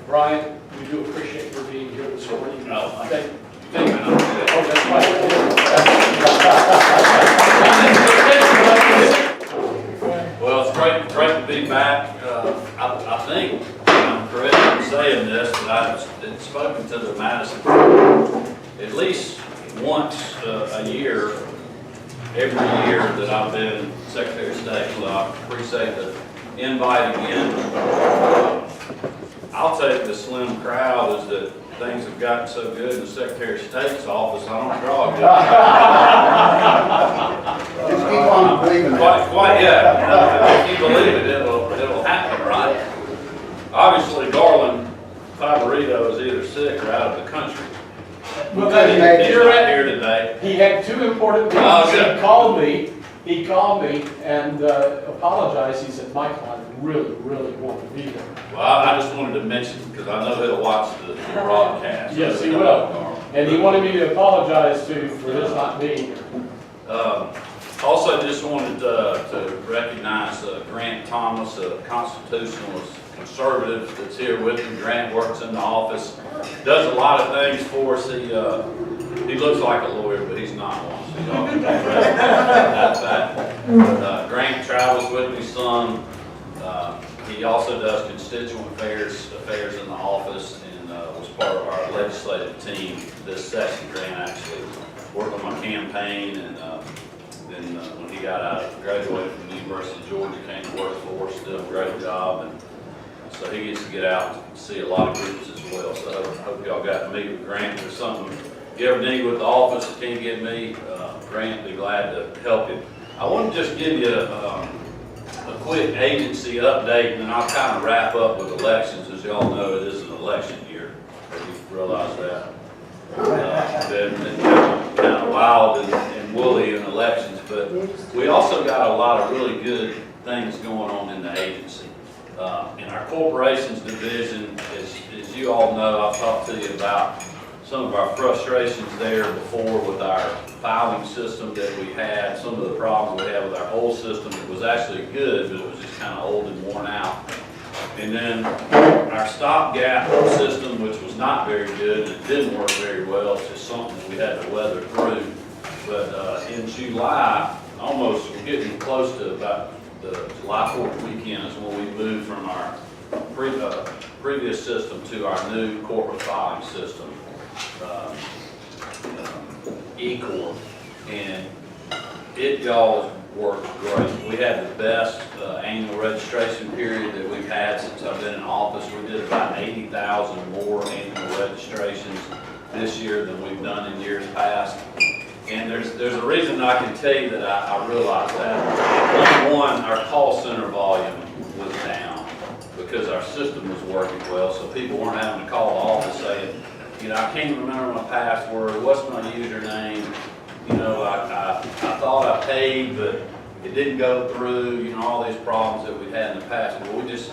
Brian, we do appreciate your being here this morning. No, Thank you. Oh, that's right. well, it's great to be back. I think I'm correct in saying this, but I've spoken to the Madison Forum at least once a year, every year that I've been Secretary of State. So I appreciate the invite again. I'll take the slim crowd as that things have gotten so good in the Secretary of State's office, I don't draw good. Just keep on believing that. Quite, yeah. If you believe it, it'll happen, right? Obviously, Garland Favorito is either sick or out of the country. Well, He's not here today. He had two important things. Oh, good. He called me and apologized. He said, Michael, I really want to be there. Well, I just wanted to mention, because I know he'll watch the broadcast. Yes, he will. And he wanted me to apologize to you for his not being here. Also, just wanted to recognize Grant Thomas, a constitutionalist conservative that's here with me. Grant works in the office, does a lot of things for us. He looks like a lawyer, but he's not one. So y'all can that's that. But Grant travels with me some. He also does constituent affairs in the office, and was part of our legislative team this session. Grant actually worked on my campaign, and then when he got out, graduated from the University of Georgia, came to work for us, did a great job, and so he gets to get out and see a lot of groups as well. So I hope y'all got to meet with Grant. If there's something you ever need with the office that can't get me, Grant will be glad to help you. I want to just give you a quick agency update, and then I'll kind of wrap up with elections. As y'all know, it is an election year. You realize that. Been kind of wild and woolly in elections, but we also got a lot of really good things going on in the agency. In our corporations division, as you all know, I've talked to you about some of our frustrations there before with our filing system that we had, some of the problems we had with our old system. It was actually good, but it was just kind of old and worn out. And then our stopgap system, which was not very good, and it didn't work very well. It's just something we had to weather through. But in July, almost we're getting close to about the July 4th weekend is when we moved from our previous system to our new corporate filing system, eCorp, and it y'all worked great. We had the best annual registration period that we've had since I've been in office. We did about 80,000 more annual registrations this year than we've done in years past. And there's a reason I can tell you that I realize that. Number one, our call center volume was down because our system was working well, so people weren't having to call the office saying, you know, I can't remember my password, what's my username, you know, I thought I paid, but it didn't go through, you know, all these problems that we've had in the past. Well, it's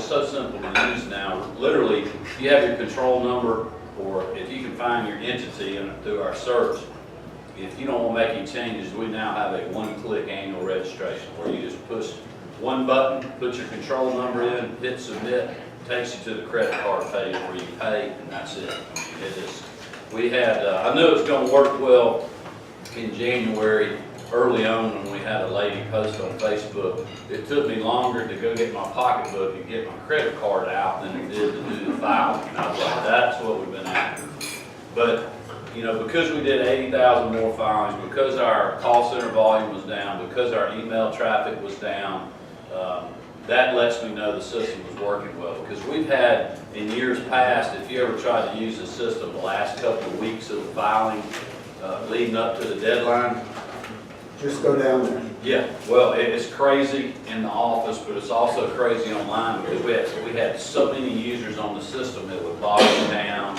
so simple to use now. Literally, if you have your control number, or if you can find your entity through our search, if you don't want to make any changes, we now have a one-click annual registration where you just push one button, put your control number in, hit submit, takes you to the credit card page where you pay, and that's it. We had, I knew it was going to work well in January, early on when we had a lady post on Facebook. It took me longer to go get my pocketbook and get my credit card out than it did to do the filing. And I was like, that's what we've been after. But you know, because we did 80,000 more filings, because our call center volume was down, because our email traffic was down, that lets me know the system was working well. Because we've had, in years past, if you ever tried to use the system the last couple of weeks of the filing, leading up to the deadline. Just go down there. Yeah, well, it's crazy in the office, but it's also crazy online because we had so many users on the system, it would bog down,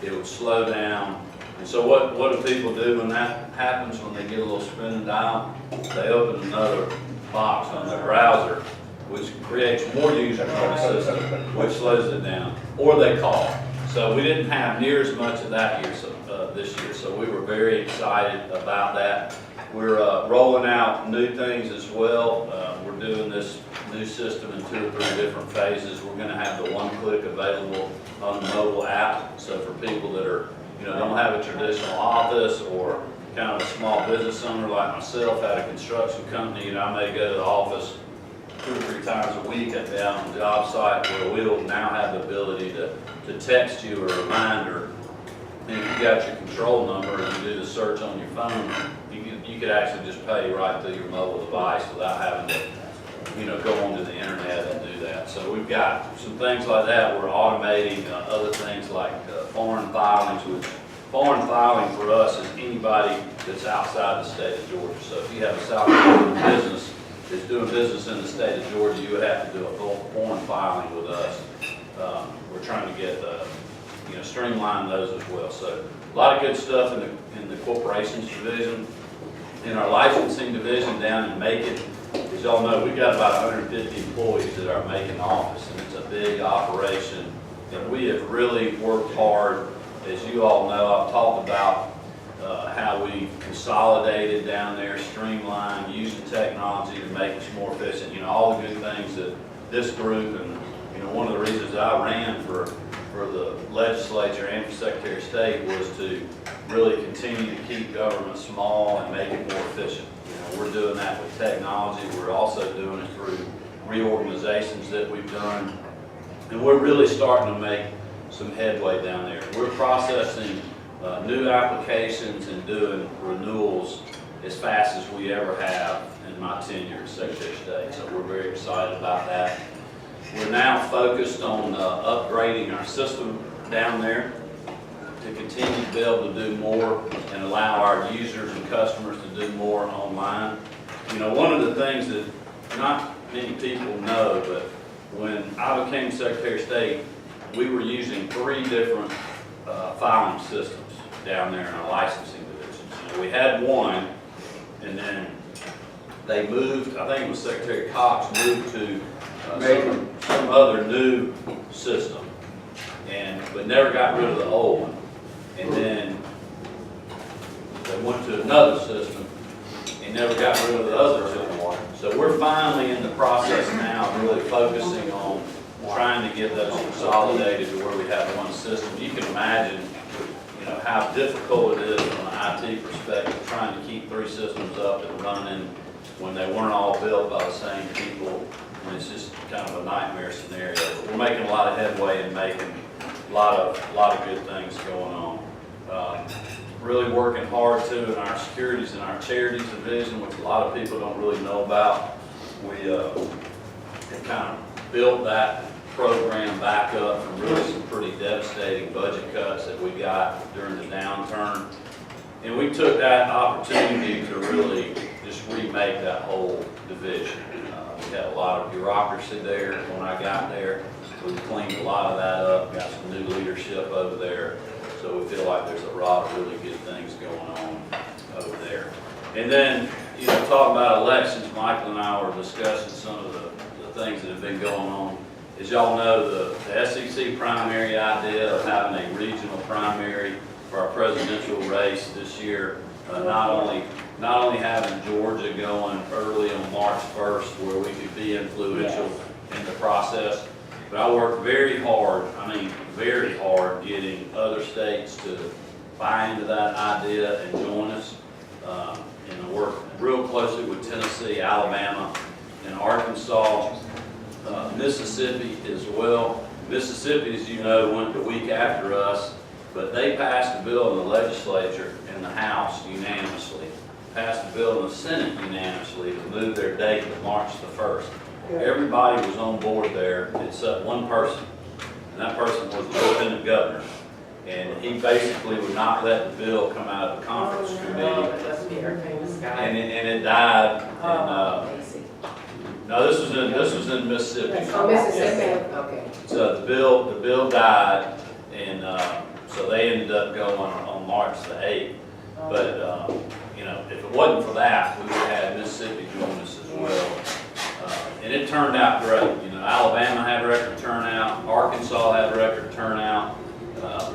it would slow down. And so what do people do when that happens, when they get a little spin and dial? They open another box on their browser, which creates more users on the system, which slows it down, or they call. So we didn't have near as much of that this year, so we were very excited about that. We're rolling out new things as well. We're doing this new system in 2 or 3 different phases. We're gonna have the one click available on the mobile app. So for people that are, don't have a traditional office or kind of a small business owner like myself, had a construction company, I may go to the office 2 or 3 times a week at the on the job site, where we'll now have the ability to text you a reminder. And if you got your control number and you do the search on your phone, you could actually just pay right through your mobile device without having to, go onto the internet and do that. So we've got some things like that. We're automating other things like foreign filings, which foreign filing for us is anybody that's outside the state of Georgia. So if you have a South Carolina business that's doing business in the state of Georgia, you would have to do a foreign filing with us. We're trying to get, streamline those as well. So a lot of good stuff in the corporations division. In our licensing division down in Macon, as y'all know, we've got about 150 employees at our Macon office, and it's a big operation. And we have really worked hard. As you all know, I've talked about how we consolidated down there, streamlined, using technology to make us more efficient. All the good things that this group, and one of the reasons I ran for the legislature and for Secretary of State was to really continue to keep government small and make it more efficient. We're doing that with technology. We're also doing it through reorganizations that we've done. And we're really starting to make some headway down there. We're processing new applications and doing renewals as fast as we ever have in my tenure as Secretary of State. So we're very excited about that. We're now focused on upgrading our system down there to continue to be able to do more and allow our users and customers to do more online. One of the things that not many people know, but when I became Secretary of State, we were using 3 different filing systems down there in our licensing divisions. We had one, and then they moved, I think it was Secretary Cox moved to some other new system, but never got rid of the old one. And then they went to another system and never got rid of the other two. So we're finally in the process now of really focusing on trying to get those consolidated to where we have one system. You can imagine, how difficult it is from an IT perspective trying to keep 3 systems up and running when they weren't all built by the same people. And it's just kind of a nightmare scenario. But we're making a lot of headway and making a lot of good things going on. Really working hard too in our securities and our charities division, which a lot of people don't really know about. We have kind of built that program back up from really some pretty devastating budget cuts that we got during the downturn. And we took that opportunity to really just remake that whole division. We had a lot of bureaucracy there when I got there. We cleaned a lot of that up, got some new leadership over there. So we feel like there's a lot of really good things going on over there. And then, talking about elections, Michael and I were discussing some of the things that have been going on. As y'all know, the SEC primary idea of having a regional primary for our presidential race this year, not only having Georgia going early on March 1st where we could be influential in the process, but I worked very hard getting other states to buy into that idea and join us. And I worked real closely with Tennessee, Alabama, and Arkansas, Mississippi as well. Mississippi, as you know, went the week after us, but they passed a bill in the legislature and the House unanimously, passed a bill in the Senate unanimously to move their date to March the 1st. Everybody was on board there except one person, and that person was the Lieutenant Governor. And he basically would not let the bill come out of the conference committee, and it died. No, this was in Mississippi. Oh, Mississippi. Okay. So the bill died, and so they ended up going on March the 8th. But if it wasn't for that, we would have had Mississippi join us as well. And it turned out great. Alabama had record turnout, Arkansas had record turnout.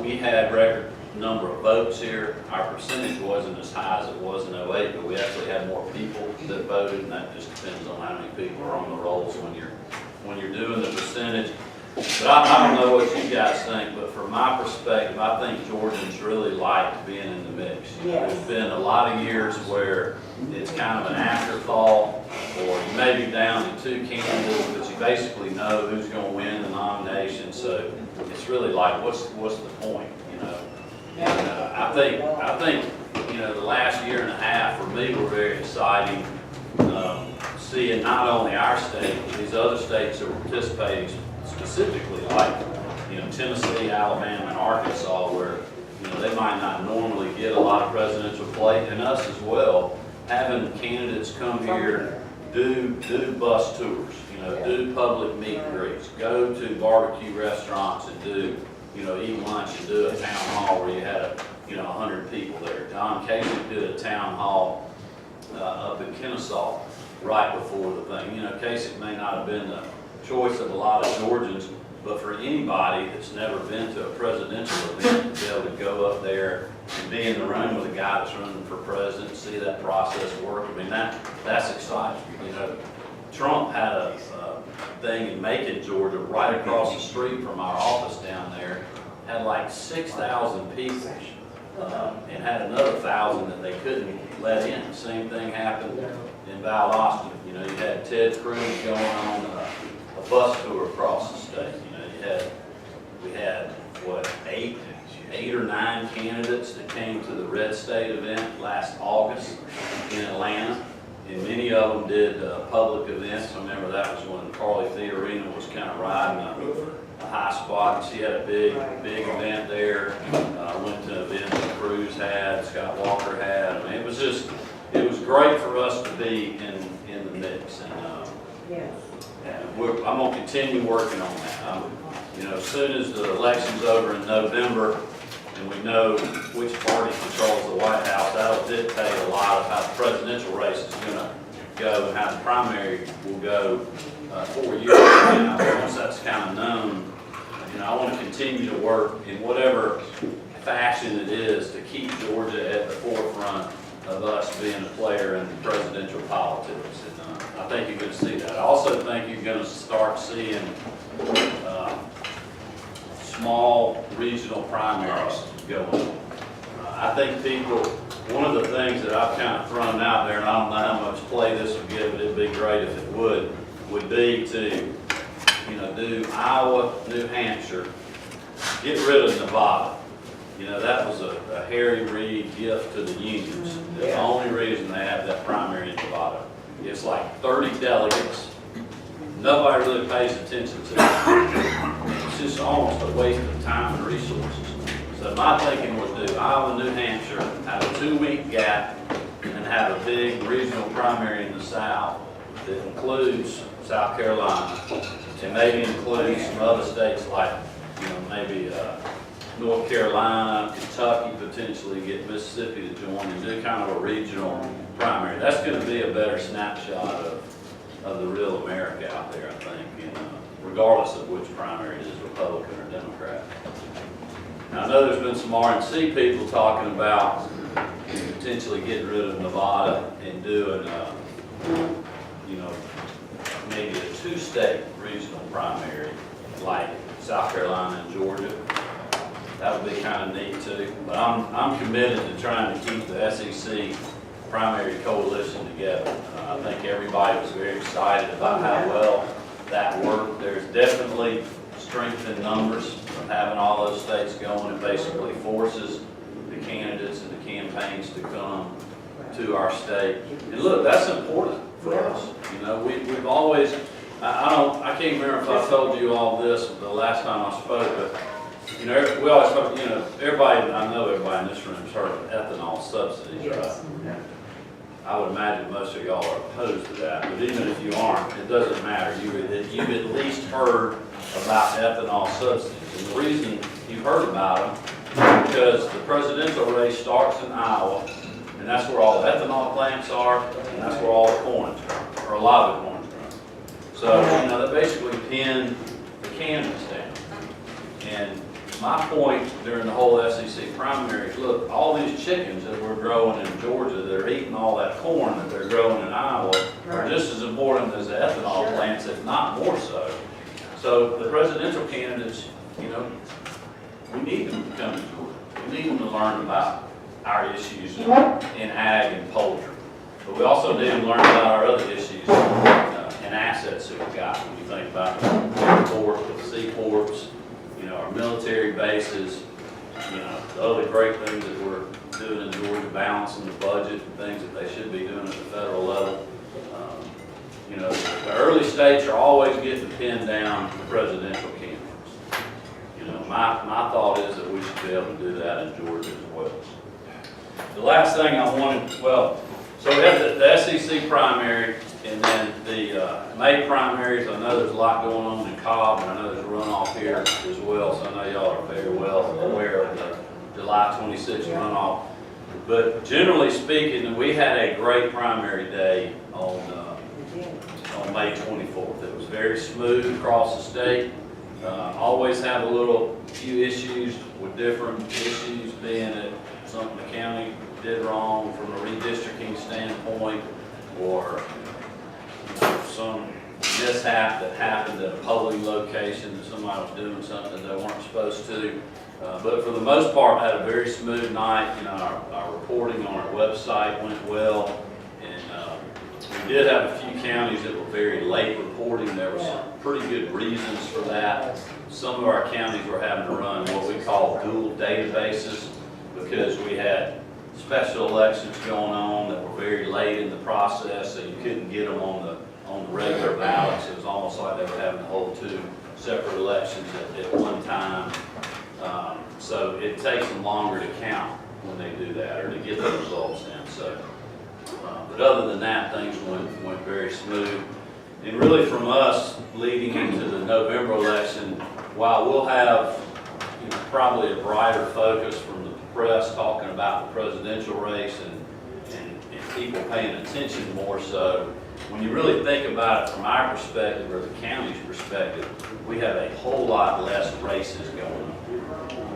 We had record number of votes here. Our percentage wasn't as high as it was in '08, but we actually had more people that voted, and that just depends on how many people are on the rolls when you're doing the percentage. But I don't know what you guys think, but from my perspective, I think Georgians really liked being in the mix. Yes. There's been a lot of years where it's kind of an afterthought, or you may be down to 2 candidates, but you basically know who's going to win the nomination. So it's really like, what's the point, you know? And I think, you know, the last year and a half for me were very exciting. Seeing not only our state, but these other states that were participating specifically, like, you know, Tennessee, Alabama, and Arkansas, where, you know, they might not normally get a lot of presidential play, and us as well, having candidates come here, do bus tours, you know, do public meet and greets, go to barbecue restaurants and do, you know, eat lunch and do a town hall where you had 100 people there. Don Kasich did a town hall up in Kennesaw right before the thing. You know, Kasich may not have been the choice of a lot of Georgians, but for anybody that's never been to a presidential event, to be able to go up there and be in the room with a guy that's running for president and see that process work, I mean, that's exciting. You know, Trump had a thing in Macon, Georgia, right across the street from our office down there, had like 6,000 people, and had another 1,000 that they couldn't let in. Same thing happened in Valdosta. You know, you had Ted Cruz going on a bus tour across the state. You know, we had what, eight or nine candidates that came to the Red State event last August in Atlanta, and many of them did public events. I remember that was when Carly Fiorina was kind of riding a high spot, and she had a big event there. Went to events that Cruz had, Scott Walker had. I mean, it was great for us to be in the mix, and I'm going to continue working on that. You know, as soon as the election's over in November, and we know which party controls the White House, that'll dictate a lot of how the presidential race is going to go and how the primary will go 4 years from now. Once that's kind of known, you know, I want to continue to work in whatever fashion it is to keep Georgia at the forefront of us being a player in presidential politics. And I think you're going to see that. I also think you're going to start seeing small regional primaries going. I think one of the things that I've kind of thrown out there, and I don't know how much play this would get, but it'd be great if it would be to, you know, do Iowa, New Hampshire, get rid of Nevada. You know, that was a Harry Reid gift to the unions. The only reason they have that primary in Nevada. It's like 30 delegates. Nobody really pays attention to it. It's just almost a waste of time and resources. So my thinking was do Iowa, New Hampshire, have a 2-week gap, and have a big regional primary in the South that includes South Carolina, and maybe includes some other states like, you know, maybe North Carolina, Kentucky, potentially get Mississippi to join and do kind of a regional primary. That's going to be a better snapshot of the real America out there, I think, regardless of which primary it is, Republican or Democrat. Now, I know there's been some RNC people talking about potentially getting rid of Nevada and doing, you know, maybe a 2-state regional primary, like South Carolina and Georgia. That would be kind of neat too. But I'm committed to trying to keep the SEC primary coalition together. I think everybody was very excited about how well that worked. There's definitely strength in numbers from having all those states going. It basically forces the candidates and the campaigns to come to our state. And look, that's important for us. You know, we've always, I can't remember if I told you all this the last time I spoke, but you know, we always talk, you know, I know everybody in this room has heard of ethanol subsidies, right? I would imagine most of y'all are opposed to that, but even if you aren't, it doesn't matter. You've at least heard about ethanol subsidies. And the reason you've heard about them is because the presidential race starts in Iowa, and that's where all the ethanol plants are, and that's where all the corn's grown, or a lot of the corn's grown. So, you know, they basically pin the candidates down. And my point during the whole SEC primaries, look, all these chickens that we're growing in Georgia that are eating all that corn that they're growing in Iowa are just as important as the ethanol plants, if not more so. So the presidential candidates, you know, we need them to come to Georgia. We need them to learn about our issues in ag and poultry. But we also need them to learn about our other issues and assets that we've got. When you think about the airport, the seaports, you know, our military bases, you know, the other great things that we're doing in Georgia, balancing the budget and things that they should be doing at the federal level. You know, the early states are always getting pinned down to presidential candidates. You know, my thought is that we should be able to do that in Georgia as well. The last thing I wanted, well, so we have the SEC primary and then the May primaries. I know there's a lot going on in Cobb, and I know there's a runoff here as well, so I know y'all are very well aware of the July 26th runoff. But generally speaking, we had a great primary day on May 24th. It was very smooth across the state. Always have a few issues with different issues, being that something the county did wrong from a redistricting standpoint, or some mishap that happened at a polling location that somebody was doing something they weren't supposed to. But for the most part, had a very smooth night. You know, our reporting on our website went well, and we did have a few counties that were very late reporting. There were some pretty good reasons for that. Some of our counties were having to run what we call dual databases because we had special elections going on that were very late in the process, so you couldn't get them on the regular ballots. It was almost like they were having to hold two separate elections at one time. So it takes them longer to count when they do that, or to get the results in. So, but other than that, things went very smooth. And really, from us leading into the November election, while we'll have, you know, probably a brighter focus from the press talking about the presidential race and people paying attention more so, when you really think about it from our perspective or the county's perspective, we have a whole lot less races going on.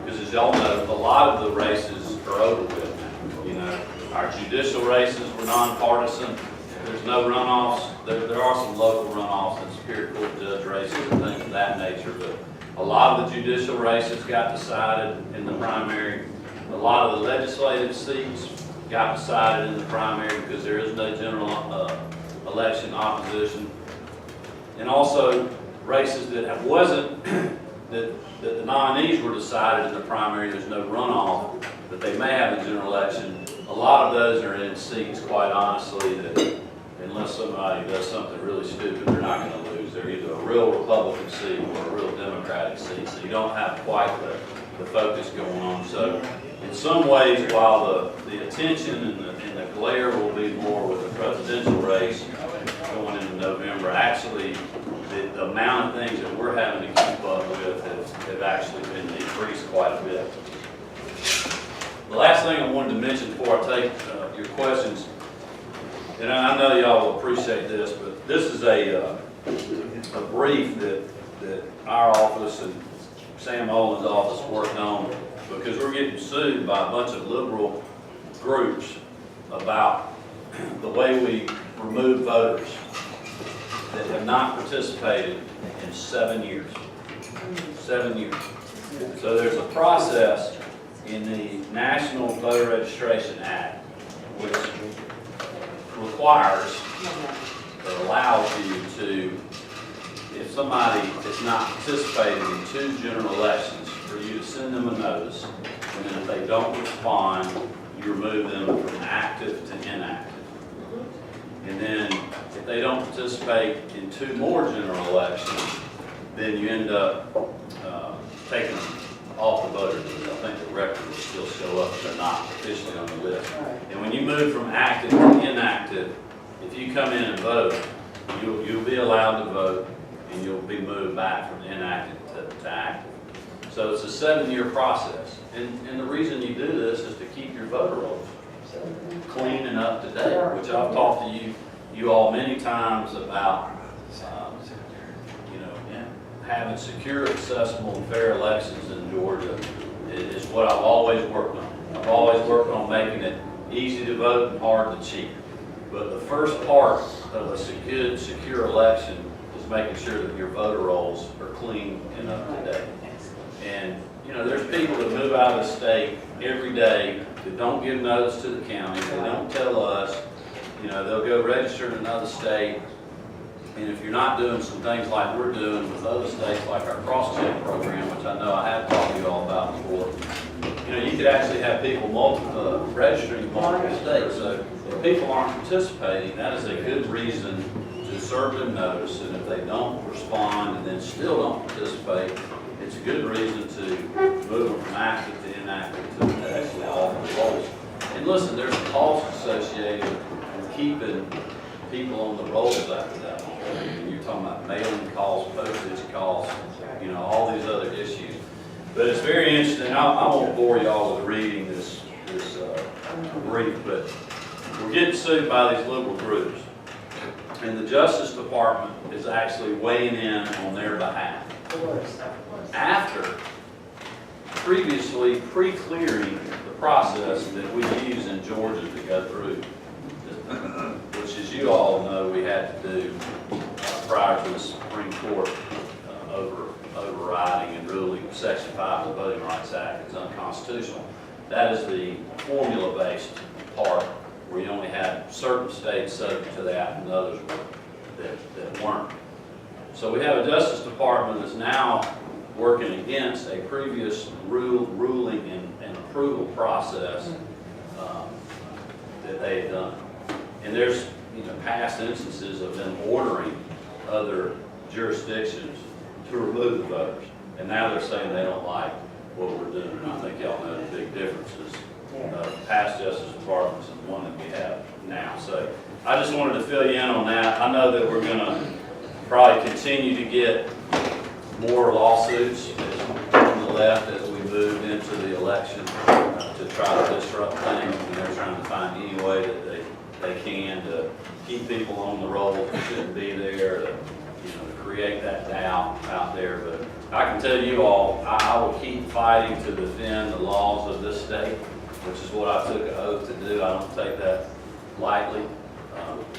Because as y'all know, a lot of the races are over with now. You know, our judicial races were nonpartisan. There's no runoffs. There are some local runoffs and Superior Court judge races and things of that nature, but a lot of the judicial races got decided in the primary. A lot of the legislative seats got decided in the primary because there is no general election opposition. And also races that wasn't, that the nominees were decided in the primary, there's no runoff, but they may have a general election. A lot of those are in seats, quite honestly, that unless somebody does something really stupid, they're not going to lose. They're either a real Republican seat or a real Democratic seat, so you don't have quite the focus going on. So in some ways, while the attention and the glare will be more with the presidential race going into November, actually the amount of things that we're having to keep up with have actually been decreased quite a bit. The last thing I wanted to mention before I take your questions, and I know y'all will appreciate this, but this is a brief that our office and Sam Olin's office worked on, because we're getting sued by a bunch of liberal groups about the way we remove voters that have not participated in 7 years. 7 years. So there's a process in the National Voter Registration Act which requires or allows you to, if somebody is not participating in 2 general elections, for you to send them a notice, and then if they don't respond, you remove them from active to inactive. And then if they don't participate in 2 more general elections, then you end up taking them off the voter list. I think the record will still show up, but they're not officially on the list. And when you move from active to inactive, if you come in and vote, you'll be allowed to vote, and you'll be moved back from inactive to active. So it's a 7-year process. And the reason you do this is to keep your voter rolls clean and up to date, which I've talked to you all many times about, you know, having secure, accessible, and fair elections in Georgia always worked on. I've always worked on making it easy to vote and hard to cheat. But the first part of a good, secure election is making sure that your voter rolls are clean and up to date. And, you know, there's people that move out of the state every day that don't give notice to the county, they don't tell us, you know, they'll go register in another state. And if you're not doing some things like we're doing with other states, like our cross-check program, which I know I have talked to you all about before, you know, you could actually have people registering in multiple states. So if people aren't participating, that is a good reason to serve them notice. And if they don't respond and then still don't participate, it's a good reason to move them from active to inactive to actually off the rolls. And listen, there's a cost associated with keeping people on the rolls after that long. You're talking about mailing costs, postage costs, you know, all these other issues. But it's very interesting. I won't bore y'all with reading this brief, but we're getting sued by these liberal groups. And the Justice Department is actually weighing in on their behalf. After previously pre-clearing the process that we use in Georgia to go through, which, as you all know, we had to do prior to the Supreme Court overriding and ruling Section 5 of the Voting Rights Act is unconstitutional. That is the formula-based part where you only had certain states subject to that and others that weren't. So we have a Justice Department that's now working against a previous ruling and approval process that they had done. And there's, you know, past instances of them ordering other jurisdictions to remove the voters. And now they're saying they don't like what we're doing. And I think y'all know the big differences. Past Justice Departments and the one that we have now. So I just wanted to fill you in on that. I know that we're going to probably continue to get more lawsuits from the left as we move into the election to try to disrupt things. And they're trying to find any way that they can to keep people on the roll that shouldn't be there, to, you know, to create that doubt out there. But I can tell you all, I will keep fighting to defend the laws of this state, which is what I took an oath to do. I don't take that lightly.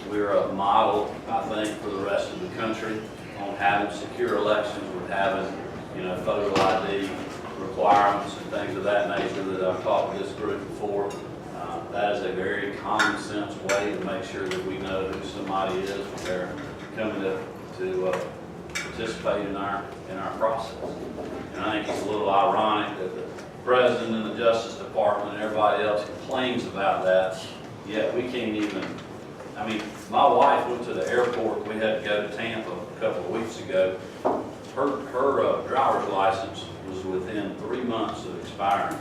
We're a model, I think, for the rest of the country on having secure elections, with having, you know, photo ID requirements and things of that nature that I've talked with this group before. That is a very common sense way to make sure that we know who somebody is when they're coming to participate in our process. And I think it's a little ironic that the President and the Justice Department and everybody else complains about that, yet we can't even. I mean, my wife went to the airport. We had to go to Tampa a couple of weeks ago. Her driver's license was within 3 months of expiring.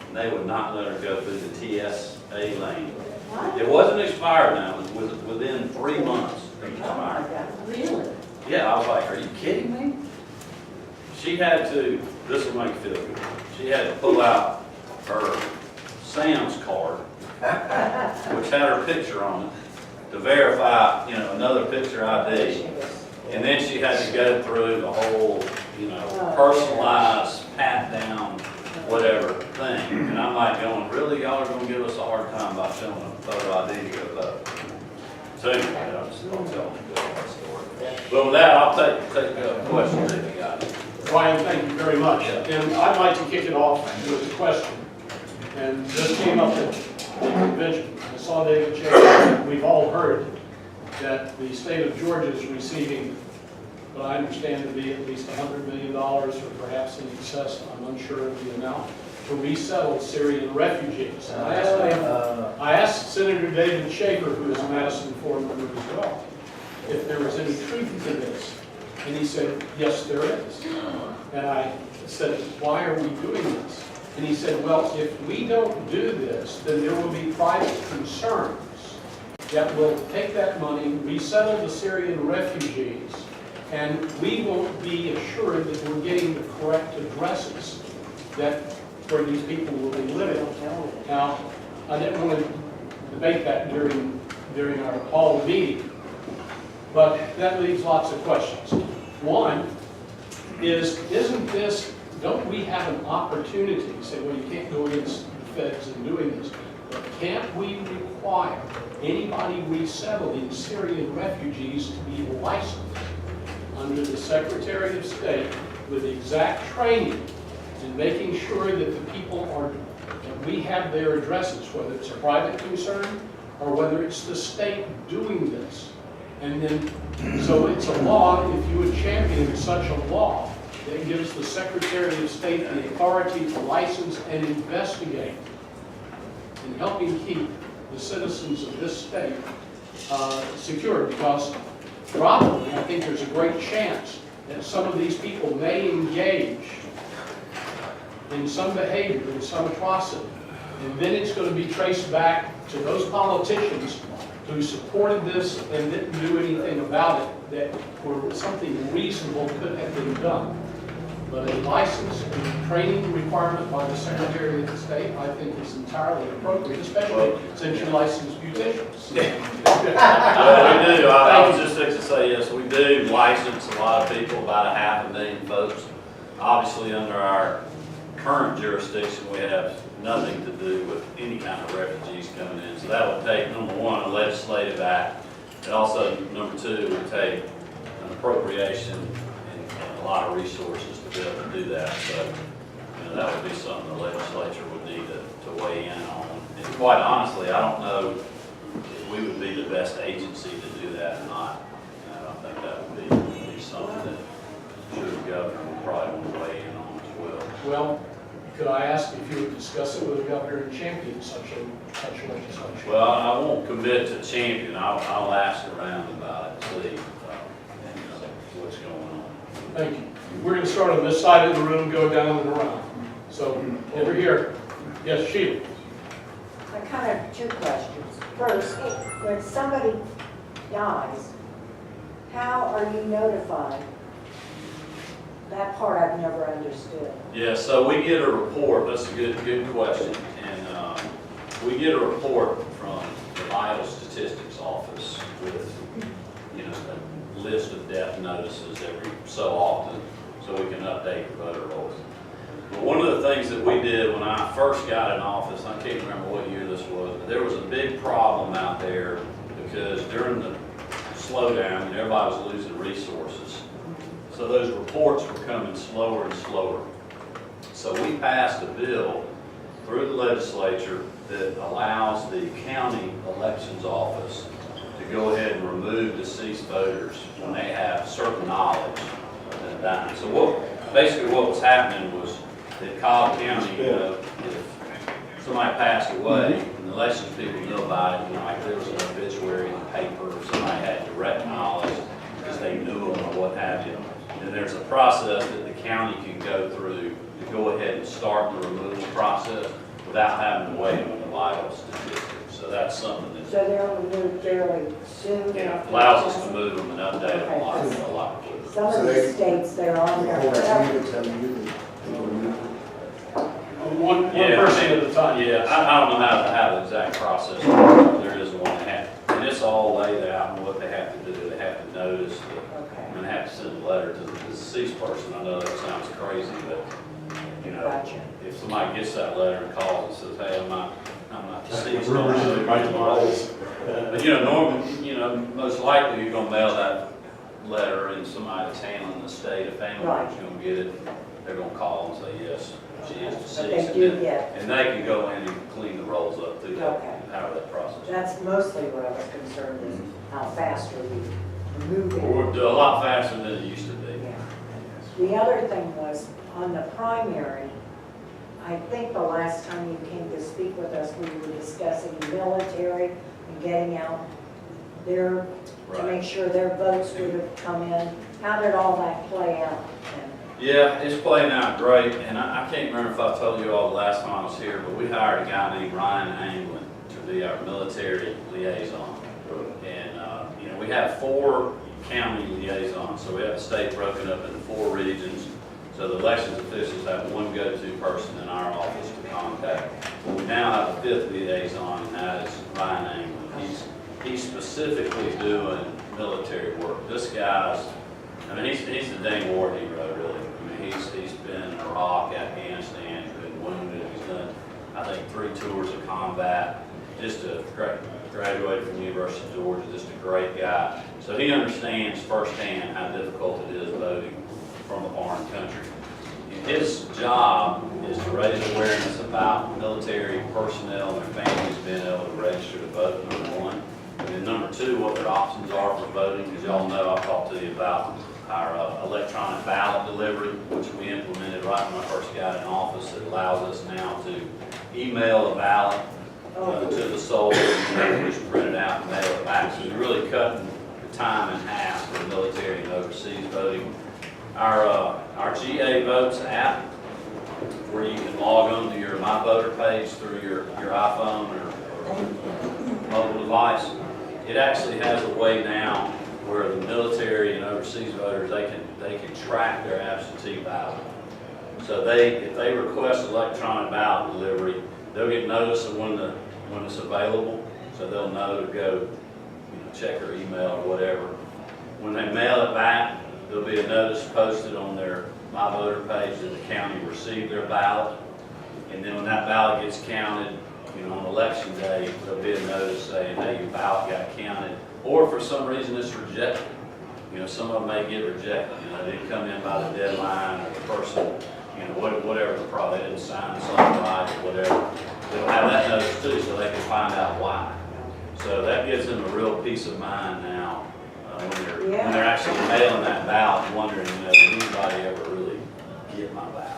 And they would not let her go through the TSA lane. What? It wasn't expired now. It was within 3 months of expiring. Really? Yeah, I was like, are you kidding me? She had to, this will make you feel good, she had to pull out her Sam's card, which had her picture on it, to verify, you know, another picture ID. And then she had to go through the whole, you know, personalized, pat down, whatever thing. And I'm like going, really, y'all are going to give us a hard time by showing a photo ID to go vote? So anyway, I just don't tell them that story. But with that, I'll take questions if you got it. Brian, thank you very much. And I'd like to kick it off with a question. And this came up at the convention. I saw David Chair. We've all heard that the state of Georgia is receiving what I understand to be at least $100 million, or perhaps in excess, I'm unsure of the amount, to resettle Syrian refugees. And I asked Senator David Schaefer, who is a Madison Forum member as well, if there was any truth to this. And he said, yes, there is. And I said, why are we doing this? And he said, well, if we don't do this, then there will be private concerns that will take that money, resettle the Syrian refugees, and we won't be assured that we're getting the correct addresses that where these people will be living. Now, I didn't want to debate that during our hall meeting, but that leaves lots of questions. One is, isn't this don't we have an opportunity to say, well, you can't go against the feds in doing this, but can't we require anybody resettling Syrian refugees to be licensed under the Secretary of State with exact training in making sure that the people are, that we have their addresses, whether it's a private concern or whether it's the state doing this. And then, so it's a law, if you would champion such a law, that gives the Secretary of State the authority to license and investigate in helping keep the citizens of this state secure, because probably, I think there's a great chance that some of these people may engage in some behavior, in some atrocity, and then it's going to be traced back to those politicians who supported this and didn't do anything about it, that where something reasonable could have been done. But a license and training requirement by the Secretary of State, I think, is entirely appropriate, especially since you license musicians. Well, we do. I was just fixing to say, yes, we do license a lot of people, about 500,000 folks. Obviously, under our current jurisdiction, we have nothing to do with any kind of refugees coming in. So that would take, number one, a legislative act, and also, number two, would take an appropriation and a lot of resources to be able to do that. So, that would be something the legislature would need to weigh in on. And quite honestly, I don't know if we would be the best agency to do that or not. I think that would be something that the governor would probably want to weigh in on as well. Well, could I ask if you would discuss it with the governor and champion such legislation? Well, I won't commit to champion. I'll ask around about it, see what's going on. Thank you. We're going to start on this side of the room, go down and around. So, over here. Yes, Sheila. I kind of have two questions. First, when somebody dies, how are you notified? That part I've never understood. Yeah, so we get a report. That's a good question. And we get a report from the Vital Statistics Office with, a list of death notices every so often, so we can update the voter rolls. But one of the things that we did when I first got in office, I can't remember what year this was, but there was a big problem out there because during the slowdown, everybody was losing resources. So those reports were coming slower and slower. So we passed a bill through the legislature that allows the county elections office to go ahead and remove deceased voters when they have certain knowledge of them dying. So basically what was happening was that Cobb County, if somebody passed away, and the elections people knew about it, like there was an obituary in the paper, or somebody had direct knowledge because they knew them or what have you. And there's a process that the county can go through to go ahead and start the removal process without having to wait on the vital statistics. So that's something that So they'll move fairly soon? allows us to move them and update them a lot quicker. Some So of they- these states, they're on there Hold that forever. unit, tell you. One person at a time. Yeah, I don't know how the exact process works. There is one that and it's all laid out and what they have to do. They have to notice Okay, and they have to send a letter to the deceased person. I know that sounds crazy, but gotcha. if somebody gets that letter and calls and says, hey, I'm not deceased. But normally, most likely you're gonna mail that letter and somebody that's handling the state, a family member's gonna get it. They're gonna call and say, yes, she is But they deceased. do get, And they can go in and clean the rolls up through that, Okay. however that process. that's mostly what I was concerned is how fast are we moving? We're a lot faster than it used to be. Yeah. The other thing was, on the primary, I think the last time you came to speak with us, we were discussing military and getting out there to Right. make sure their votes would have come in. How did all that play out? Yeah, it's playing out great, and I can't remember if I told you all the last time I was here, but we hired a guy named Ryan Anglin to be our military liaison. And, we have 4 county liaisons, so we have the state broken up into 4 regions. So the elections officials have one go-to person in our office to contact. We now have a 5th liaison, and that is Ryan Anglin. He's specifically doing military work. This guy's, he's the dang war hero, really. He's been in Iraq, Afghanistan, he's been wounded, he's done, I think, 3 tours of combat. Just graduated from the University of Georgia, just a great guy. So he understands firsthand how difficult it is voting from a foreign country. And his job is to raise awareness about military personnel and their families being able to register to vote, number one. And then number two, what their options are for voting. As y'all know, I've talked to you about our electronic ballot delivery, which we implemented right when I first got in office. It allows us now to email a ballot to the soldier, and just print it out and mail it back. So we're really cutting the time in half for military and overseas voting. Our GA Votes app, where you can log on to your My Voter page through your iPhone or mobile device, it actually has a way now where the military and overseas voters, they can track their absentee ballot. So if they request electronic ballot delivery, they'll get notice of when it's available, so they'll know to go, check their email or whatever. When they mail it back, there'll be a notice posted on their My Voter page that the county received their ballot, and then when that ballot gets counted, on election day, there'll be a notice saying, hey, your ballot got counted, or if for some reason it's rejected. Some of them may get rejected. They didn't come in by the deadline, or the person, whatever the problem, they didn't sign something right, or whatever. They'll have that notice too, so they can find out why. So that gives them a real peace of mind now when they're actually mailing that ballot, wondering, did anybody ever really get my ballot?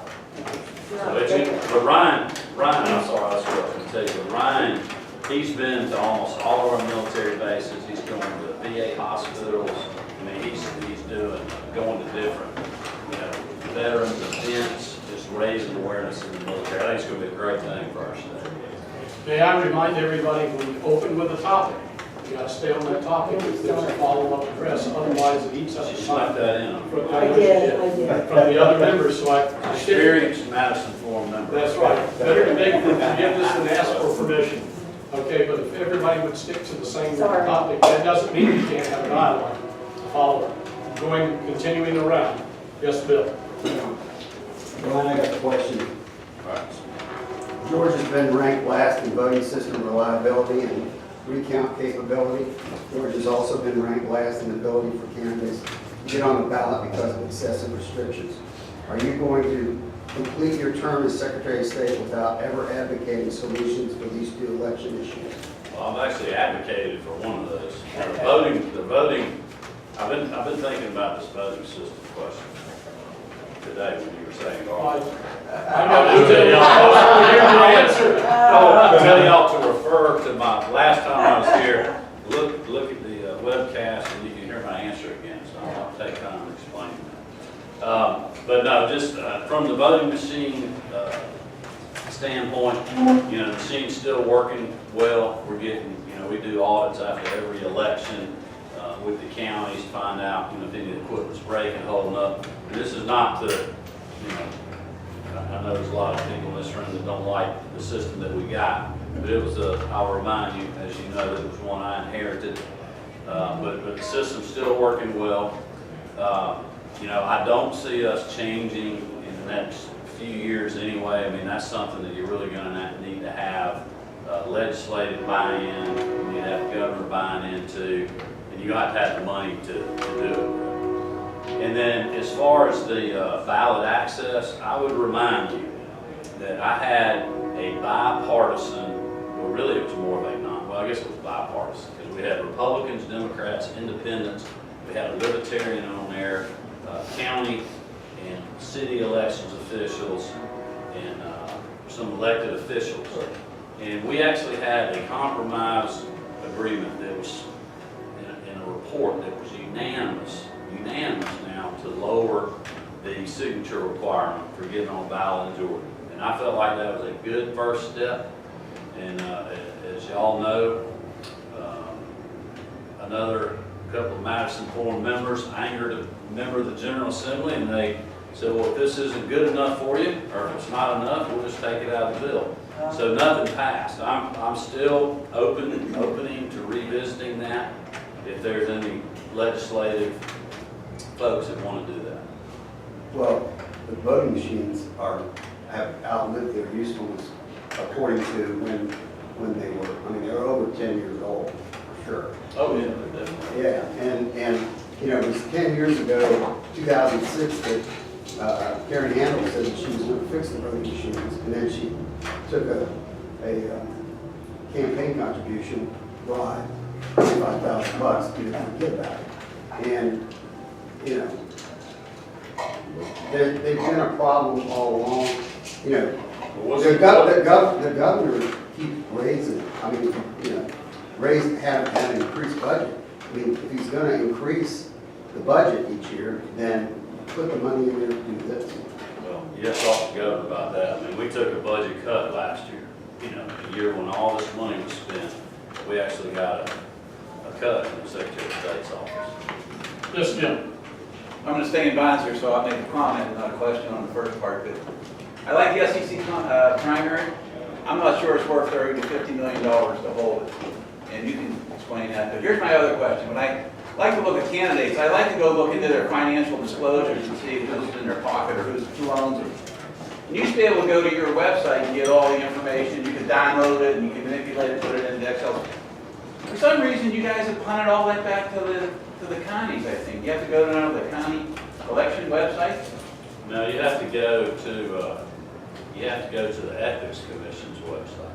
But Ryan, I'm sorry, I was going to tell you, but Ryan, he's been to almost all of our military bases. He's going to VA hospitals. He's going to different, veterans events, just raising awareness in the military. I think it's going to be a great thing for our state. May I remind everybody, when you open with a topic, you got to stay on that topic if there's a follow-up address, otherwise it eats up She the snuck time that in. from I did. the other members, so I Experienced Madison Forum member. That's right. Better to make forgiveness than ask for permission. Okay, but if everybody would stick to the same Sorry. topic, that doesn't mean you can't have a dialogue. Follow it. Continuing around. Yes, Bill. Brian, I got a question. All right. Georgia's been ranked last in voting system reliability and recount capability. Georgia's also been ranked last in ability for candidates to get on the ballot because of excessive restrictions. Are you going to complete your term as Secretary of State without ever advocating solutions for these two election issues? Well, I've actually advocated for one of those. The voting, I've been thinking about this voting system question today when you were saying, I know you did. I'll answer. I'll tell y'all to refer to my, last time I was here, look at the webcast and you can hear my answer again, so I'll take time to explain that. But no, just from the voting machine standpoint, the machine's still working well. We're getting, we do audits after every election with the counties to find out, if any of the equipment's breaking, holding up. And this is not to, I know there's a lot of people in this room that don't like the system that we got, but it was I'll remind you, as you know, that it was one I inherited. But the system's still working well. I don't see us changing in the next few years anyway. That's something that you're really going to need to have legislative buy-in, you need to have governor buy-in into, and you got to have the money to do it. And then as far as the ballot access, I would remind you that I had a bipartisan, well really it was more of a I guess it was bipartisan, because we had Republicans, Democrats, Independents, we had a Libertarian on there, county and city elections officials, and some elected officials. And we actually had a compromise agreement that was in a report that was unanimous now to lower the signature requirement for getting on ballot in Georgia. And I felt like that was a good first step. And as y'all know, another couple of Madison Forum members angered a member of the General Assembly, and they said, well, if this isn't good enough for you, or if it's not enough, we'll just take it out of the bill. So nothing passed. I'm still opening to revisiting that if there's any legislative folks that want to do that. Well, the voting machines have outlived their usefulness according to when they were, I mean, they're over 10 years old, for sure. Oh, yeah, definitely. Yeah, and, you know, it was 10 years ago, 2006, that Karen Handel said that she was going to fix the voting machines, and then she took a campaign contribution bribe, $25,000, to forget about it. And, you know, they've been a problem all along. You know, the governor keeps raising, I mean, you know, have an increased budget. I mean, if he's gonna increase the budget each year, then put the money in there to do this. Well, you have to talk to the governor about that. I mean, we took a budget cut last year, you know, the year when all this money was spent. We actually got a cut from the Secretary of State's office. Yes, Jim? I'm going to stay in bounds here, so I'll make a comment, not a question on the first part. But I like the SEC primary. I'm not sure it's worth $30 to $50 million to hold it, and you can explain that. But here's my other question. When I like to look at candidates, I like to go look into their financial disclosures and see who's in their pocket or who owns them. You used to be able to go to your website and get all the information. You could download it and you can manipulate it, put it into Excel. For some reason, you guys have punted all that back to the counties, I think. You have to go to the county election website. No, you have to go to the Ethics Commission's website.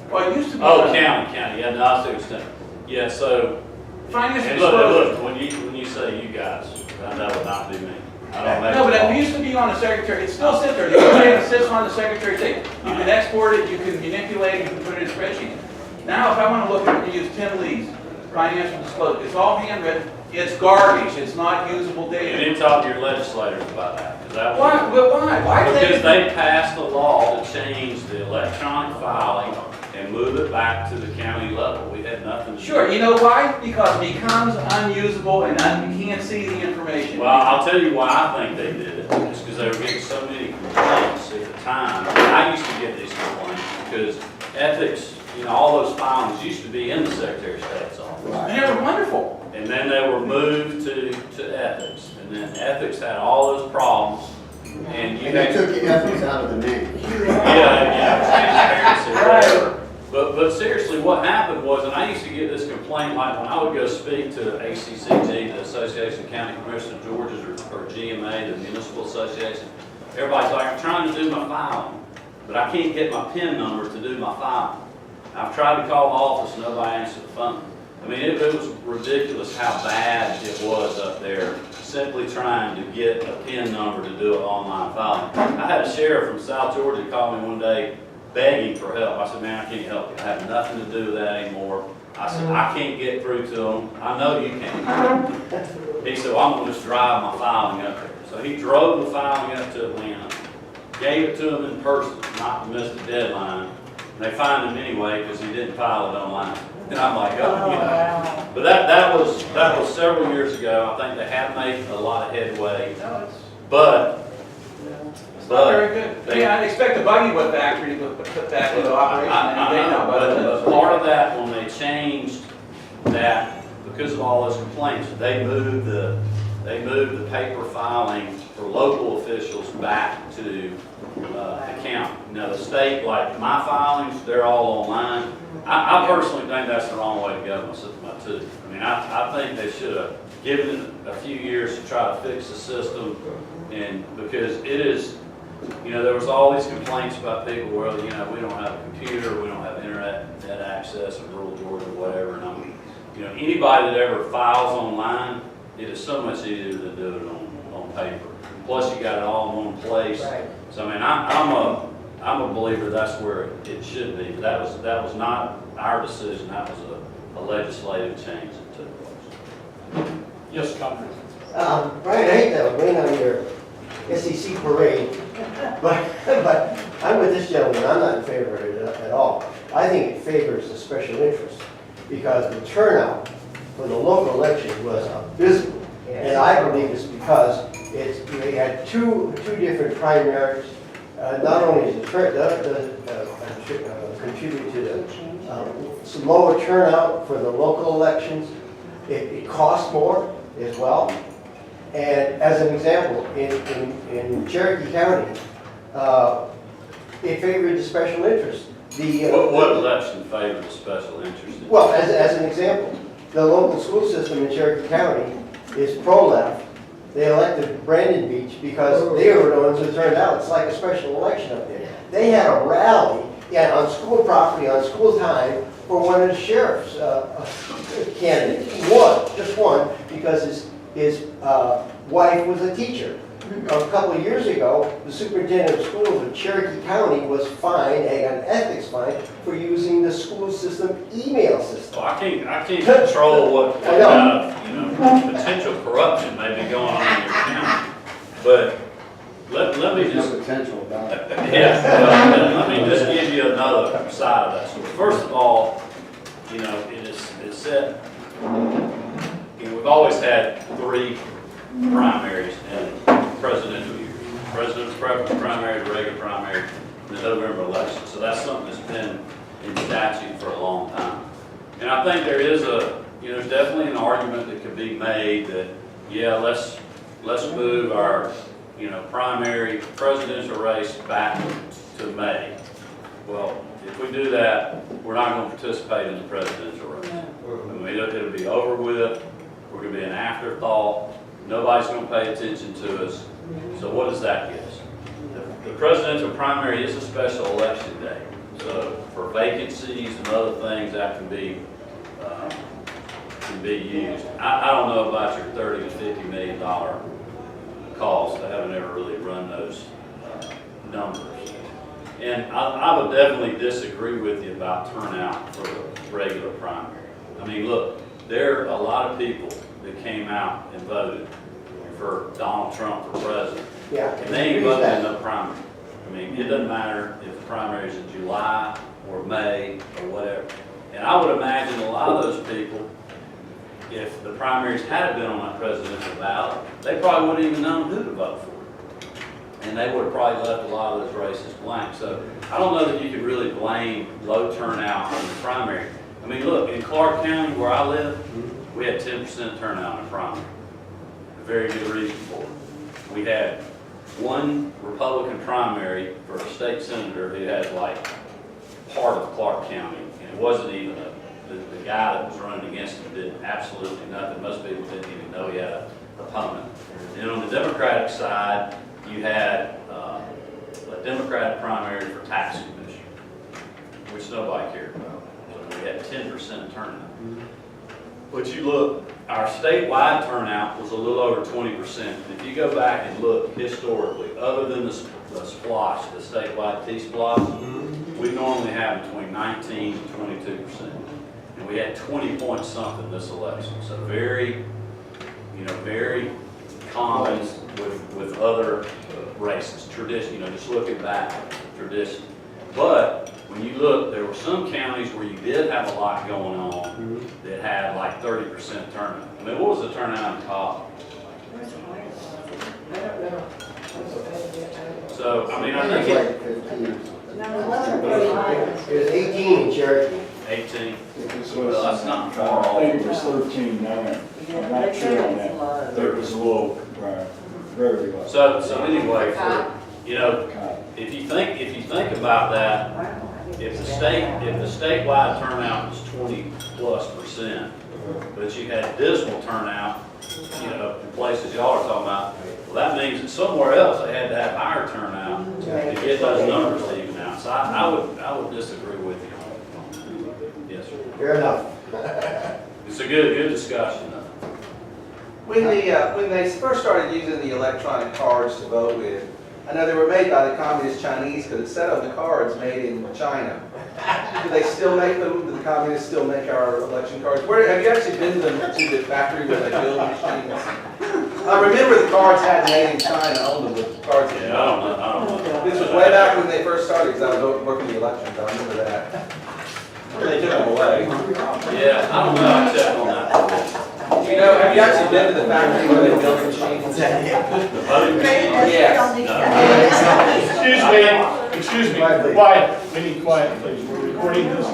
Well, it used to be. Oh, county, yeah, no, I see what you're saying. Yeah, so, Financial and disclosure. look, when you say you guys, that would not be me. I don't make No, but the it used to be on the secretary. It still sits there. The information sits on the secretary state. You can export it, you can manipulate it, you can put it in a spreadsheet. Now, if I want to look at it, use Tim Lee's financial disclosure. It's all handwritten. It's garbage. It's not usable You data. didn't talk to your legislators about that, because that was. Why? But why? Why do Because they passed a law to change the electronic filing and move it back to the county level. We had nothing to do. Sure. You know why? Because it becomes unusable and you can't see the information. Well, I'll tell you why I think they did it. It's because they were getting so many complaints at the time. I used to get these complaints because ethics, you know, all those filings used to be in the Secretary of State's office. And they were wonderful. And then they were moved to ethics. And then ethics had all those problems. And you And they had took the ethics out of the name. yeah, transparency, whatever. But seriously, what happened was, and I used to get this complaint like when I would go speak to ACCG, the Association of County Commissioners of Georgia, or GMA, the Municipal Association. Everybody's like, I'm trying to do my filing, but I can't get my PIN number to do my filing. I've tried to call the office, nobody answered the phone. I mean, it was ridiculous how bad it was up there, simply trying to get a PIN number to do an online filing. I had a sheriff from South Georgia call me one day begging for help. I said, man, I can't help you. I have nothing to do with that anymore. I said, I can't get through to them. I know you can't. He said, well, I'm going to just drive my filing up there. So he drove the filing up to Atlanta, gave it to them in person, not to miss the deadline. They fined him anyway because he didn't file it online. And I'm like, oh, you know. Wow. But that was several years ago. I think they have made a lot of headway. No, But it's not very good. Yeah, I'd expect the buggy whip factory to put back into operation any day now. But part of that, when they changed that, because of all those complaints, they moved the paper filing for local officials back to the county. Now, the state, like my filings, they're all online. I personally think that's the wrong way to go too. I mean, I think they should have given it a few years to try to fix the system, and because it is, you know, there was all these complaints about people, well, you know, we don't have a computer, we don't have internet access in rural Georgia, whatever. And I mean, you know, anybody that ever files online, it is so much easier to do it on paper. Plus, you got it all in one place. Right. So I mean, I'm a believer that's where it should be. That was not our decision. That was a legislative change that took place. Yes, Congressman. Brian, I hate to rain on your SEC parade, but I'm with this gentleman. I'm not in favor of it at all. I think it favors the special interest because the turnout for the local election was abysmal. And I believe it's because we had two different primaries. Not only is contribute to the some lower turnout for the local elections, it costs more as well. And as an example, in Cherokee County, it favored the special interest. What election favored the special interest? Well, as an example, the local school system in Cherokee County is pro-left. They elected Brandon Beach because they were the ones who turned out. It's like a special election up there. They had a rally, on school property, on school time, for one of the sheriff's candidates. Just one, because his wife was a teacher. A couple of years ago, the superintendent of schools of Cherokee County was fined, got an ethics fine, for using the school system email system. Well, I can't control what kind of, potential corruption may be going on in your county. But let me just. potential about it. Yeah, well, let me just give you another side of that story. First of all, it's said, we've always had 3 primaries in presidential years. President's primary, the regular primary, and the November election. So that's something that's been in statute for a long time. And I think there is there's definitely an argument that could be made that, yeah, let's move our, primary presidential race back to May. Well, if we do that, we're not going to participate in the presidential race. I mean, it'll be over with. We're going to be an afterthought. Nobody's going to pay attention to us. So what does that get us? The presidential primary is a special election day. So for vacancies and other things, that can be used. I don't know about your $30 to $50 million cost. I haven't ever really run those numbers. And I would definitely disagree with you about turnout for the regular primary. I mean, look, there are a lot of people that came out and voted for Donald Trump for president. Yeah. And they ain't voting in no primary. I mean, it doesn't matter if the primary is in July or May or whatever. And I would imagine a lot of those people, if the primaries had been on that presidential ballot, they probably wouldn't even known who to vote for. And they would have probably left a lot of those races blank. So I don't know that you could really blame low turnout on the primary. I mean, look, in Clark County where I live, we had 10% turnout in the primary. A very good reason for it. We had one Republican primary for a state senator who had like part of Clark County. And it wasn't even the guy that was running against him did absolutely nothing. Most people didn't even know he had an opponent. And on the Democratic side, you had a Democratic primary for tax commission, which nobody cared about. So we had 10% turnout. But you look, our statewide turnout was a little over 20%. If you go back and look historically, other than the splosh, the statewide T-splosh, we normally have between 19 and 22%. And we had 20 point something this election. So very common with other races, tradition, just looking back, tradition. But when you look, there were some counties where you did have a lot going on that had like 30% turnout. I mean, what was the turnout in Cobb? I don't know. So, I mean, I think It was like 15 or something. No, it wasn't very high. It was 18 in Cherokee. 18. It was, Well, that's not far I off. think it was 13.9. I'm not sure on that. But it was low, right, very low. So anyway, if you think about that, if the statewide turnout was 20+%, but you had dismal turnout, in places y'all are talking about, well, that means that somewhere else they had to have higher turnout to get those numbers to even out. So I would disagree with you on that. Yes, sir. Fair enough. It's a good discussion, though. When they first started using the electronic cards to vote with, I know they were made by the communist Chinese because it said on the cards made in China. Do they still make them? Do the communists still make our election cards? Have you actually been to the factory where they build machines? I remember the cards had made in China on them with cards. Yeah, I don't know. This was way back when they first started because I was working the elections. I remember that. They took them away. Yeah, I don't know. I checked on that. Have you actually been to the factory where they build machines? The voting machine? Yes. Excuse me, quiet, we need quiet, please. We're recording this,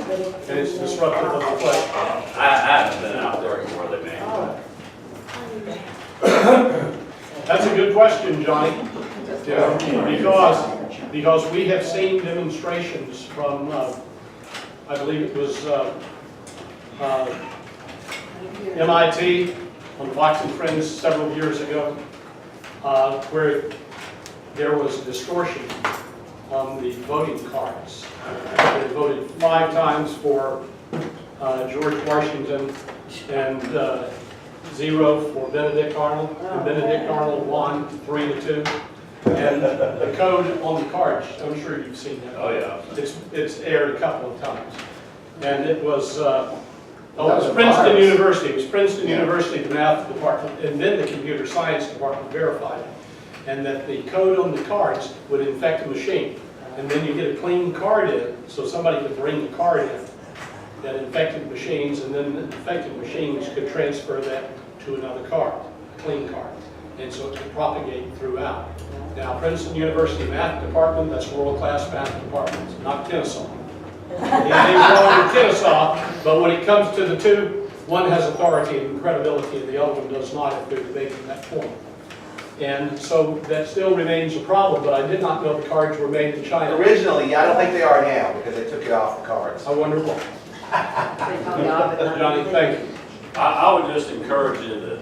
and it's disruptive of the question. I haven't been out there where they made it. That's a good question, Johnny. Because we have seen demonstrations from, I believe it was MIT on Fox and Friends several years ago, where there was distortion on the voting cards. They voted 5 times for George Washington and 0 for Benedict Arnold. And Benedict Arnold won 3-2. And the code on the cards, I'm sure you've seen that. Oh, yeah. It's aired a couple of times. And it was, it was Princeton University. It was Princeton University, the math department, and then the computer science department verified it. And that the code on the cards would infect the machine. And then you get a clean card in, so somebody could bring the card in that infected machines, and then the infected machines could transfer that to another card, a clean card. And so it could propagate throughout. Now, Princeton University math department, that's world-class math department, not Kennesaw. Anything wrong with Kennesaw, but when it comes to the two, one has authority and credibility, and the other one does not if they're debating that point. And so that still remains a problem, but I did not know the cards were made in China. Originally, I don't think they are now because they took it off the cards. I wonder why. Johnny, thank you. I would just encourage you that,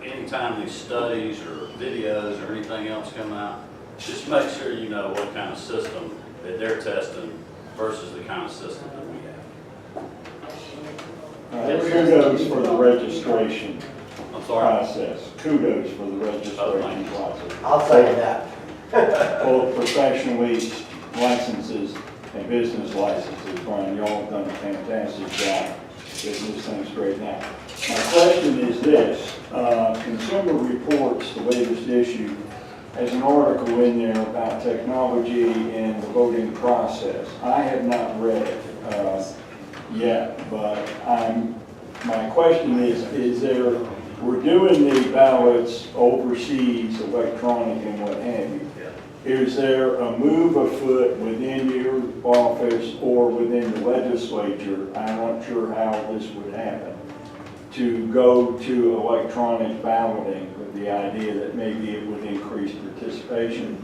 anytime these studies or videos or anything else come out, just make sure you know what kind of system that they're testing versus the kind of system that we have. Kudos for the registration I'm sorry. process. Kudos for the registration process. I'll say that. Both professional licenses and business licenses, Brian, y'all have done a fantastic job getting this thing straightened out. My question is this, Consumer Reports, the latest issue, has an article in there about technology and the voting process. I have not read it yet, but my question is there, we're doing the ballots overseas, electronic and what have you. Is there a move afoot within your office or within the legislature, I'm not sure how this would happen, to go to electronic balloting with the idea that maybe it would increase participation?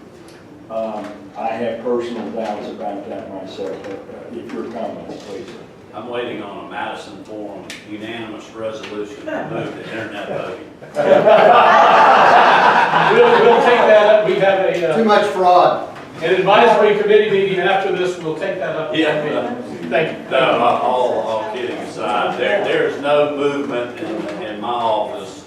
I have personal doubts about that myself, but if your comments, please. I'm waiting on a Madison Forum unanimous resolution to move to internet voting. We'll take that up. We have Too much fraud. an advisory committee meeting after this. We'll take that up. Yeah. Thank you. No, all kidding aside, there's no movement in my office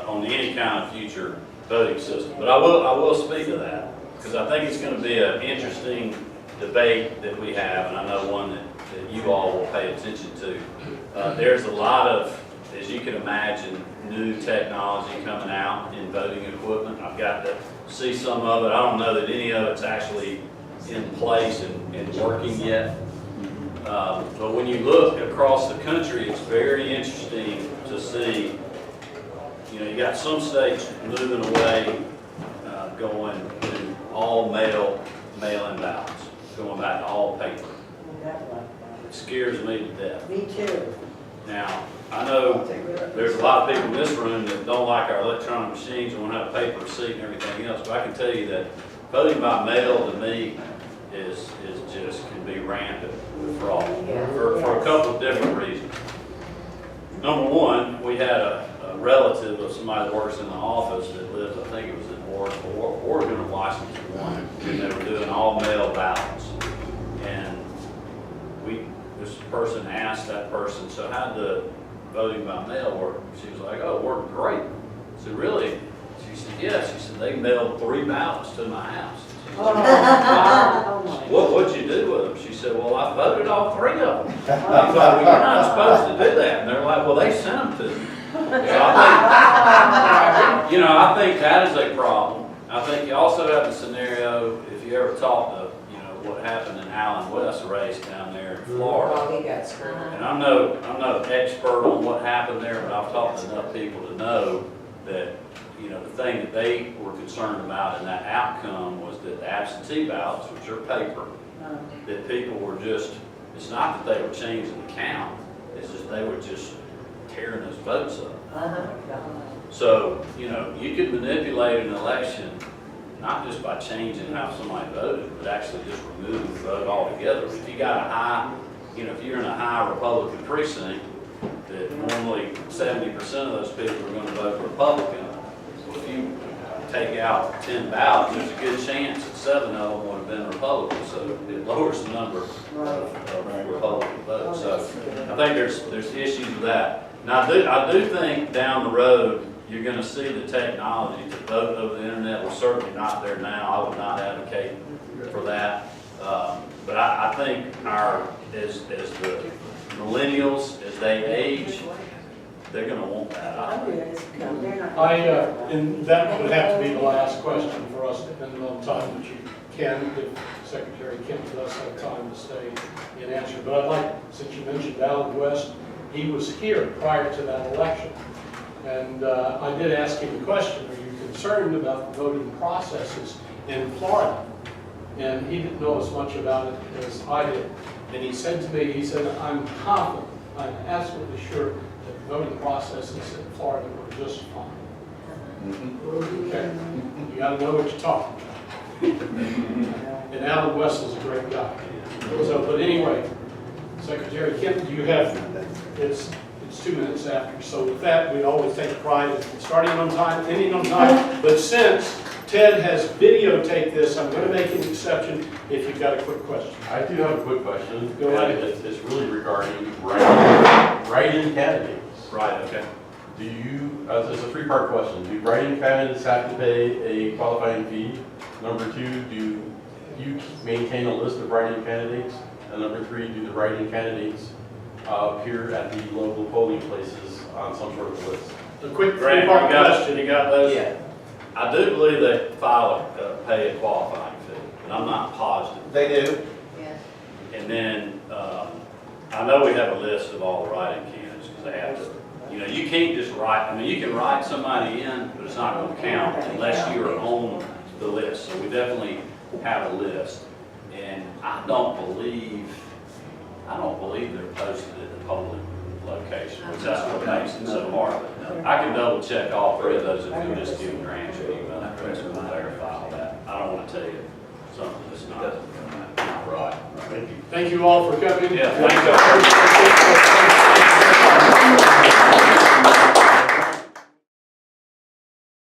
on any kind of future voting system. But I will speak to that, because I think it's going to be an interesting debate that we have, and I know one that you all will pay attention to. There's a lot of, as you can imagine, new technology coming out in voting equipment. I've got to see some of it. I don't know that any of it's actually in place and working yet. But when you look across the country, it's very interesting to see, you got some states moving away, going to all mail-in ballots, going back to all paper. It scares me to death. Me too. Now, I know there's a lot of people in this room that don't like our electronic machines and want to have a paper receipt and everything else, but I can tell you that voting by mail to me is just can be rampant with fraud for a couple of different reasons. Number one, we had a relative of somebody that works in the office that lives, I think it was in Oregon or Washington, and they were doing all mail ballots. And this person asked that person, so how'd the voting by mail work? She was like, oh, it worked great. I said, really? She said, yes. She said, they mailed 3 ballots to my house. She said, what'd you do with them? She said, well, I voted all 3 of them. I thought, well, you're not supposed to do that. And they're like, well, they sent them to me. So I think that is a problem. I think you also have the scenario, if you ever talk to, what happened in Allen West's race down there in Florida. Oh, he got screwed. And I'm no expert on what happened there, but I've talked to enough people to know that, the thing that they were concerned about in that outcome was that the absentee ballots, which are paper, that people were just, it's not that they were changing the count, it's just they were just tearing those votes up. Uh-huh. So, you know, you could manipulate an election, not just by changing how somebody voted, but actually just removing the vote altogether. If you got a high, you know, if you're in a high Republican precinct, that normally 70% of those people are gonna vote Republican, well, if you take out 10 ballots, there's a good chance that 7 of them would have been Republican, so it lowers the number of Republican votes. So I think there's issues with that. Now, I do think down the road, you're gonna see the technology to vote over the internet. We're certainly not there now. I would not advocate for that. But I think as the millennials, as they age, they're gonna want that. And that would have to be the last question for us, depending on time that you can, if Secretary Kemp does have time to stay and answer. But I'd like, since you mentioned Alan West, he was here prior to that election. And I did ask him the question, are you concerned about the voting processes in Florida? And he didn't know as much about it as I did. And he said to me, he said, I'm confident, I'm absolutely sure that the voting processes in Florida were just fine. Okay? You gotta know what you're talking about. And Alan West is a great guy. So, but anyway, Secretary Kemp, you have, it's 2 minutes after. So with that, we always take pride in starting on time, ending on time. But since Ted has videotaped this, I'm going to make an exception if you've got a quick question. I do have a quick question. Go ahead. It's really regarding write-in candidates. Right, okay. Do you, it's a 3-part question. Do write-in candidates have to pay a qualifying fee? Number 2, do you maintain a list of write-in candidates? And number 3, do the write-in candidates appear at the local polling places on some sort of list? A quick Grant, 3-part question. you got those? Yeah. I do believe they pay a qualifying fee, but I'm not positive. They do. Yeah. And then, I know we have a list of all the write-in candidates, because they have to, you know, you can't just write, I mean, you can write somebody in, but it's not going to count unless you are on the list. So we definitely have a list. And I don't believe they're posted at the polling location, which that's what makes it so hard. I can double check all 3 of those if you'll just give Grant your email address and we'll verify all that. I don't want to tell you something that's not right. Thank you. Thank you all for coming. Yeah, thank you.